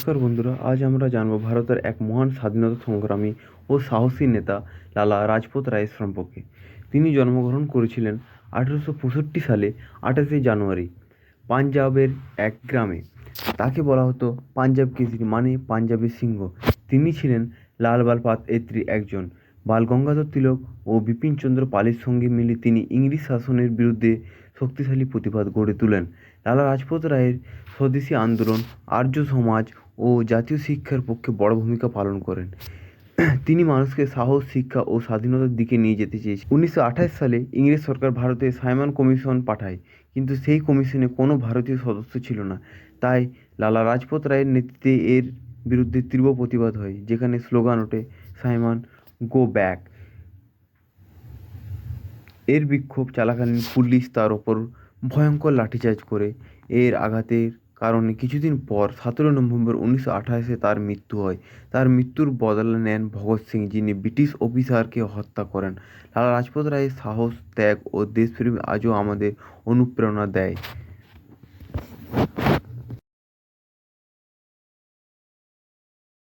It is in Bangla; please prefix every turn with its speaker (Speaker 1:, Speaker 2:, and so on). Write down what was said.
Speaker 1: নমস্কার বন্ধুরা, আজ আমরা জানব ভারতের এক মহান স্বাধীনতা সংগ্রামী ও সাহসী নেতা লালা রাজপথ রায়ের সম্পর্কে। তিনি জন্মগ্রহণ করেছিলেন 1865 সালে 28 জানুয়ারি পাঞ্জাবের এক গ্রামে। তাকে বলা হতো পাঞ্জাব কেসরি, মানে পাঞ্জাবের সিংহ। তিনি ছিলেন লাল বাল পাথের একজন। বাল গঙ্গাধর তিলক ও বিপিনচন্দ্র পালের সঙ্গে মিলে তিনি ইংরেজ শাসনের বিরুদ্ধে শক্তিশালী প্রতিবাদ গড়ে তোলেন। লালা রাজপথ রায়ের স্বদেশী আন্দোলন, আর্য সমাজ ও জাতীয় শিক্ষার পক্ষে বড় ভূমিকা পালন করেন। তিনি মানুষকে সাহস, শিক্ষা ও স্বাধীনতার দিকে নিয়ে যেতে চেয়েছেন। 1928 সালে ইংরেজ সরকার ভারতে সাইমন কমিশন পাঠায়, কিন্তু সেই কমিশনে কোনো ভারতীয় সদস্য ছিল না। তাই লালা রাজপথ রায়ের নেতৃত্বে এর বিরুদ্ধে তীব্র প্রতিবাদ হয়, যেখানে স্লোগান ওঠে সাইমন গো ব্যাক। এর বিক্ষোভ চলাকালীন পুলিশ তার ওপর ভয়ঙ্কর লাঠিচার্জ করে। এর আঘাতের কারণে কিছুদিন পর 17 নভেম্বর 1928 তার মৃত্যু হয়। তার মৃত্যুর বদলা নেন ভগৎ সিং, যিনি ব্রিটিশ অফিসারকে হত্যা করেন। লালা রাজপথ রায়ের সাহস, ত্যাগ ও দেশপ্রেম আজও আমাদের অনুপ্রেরণা দেয়।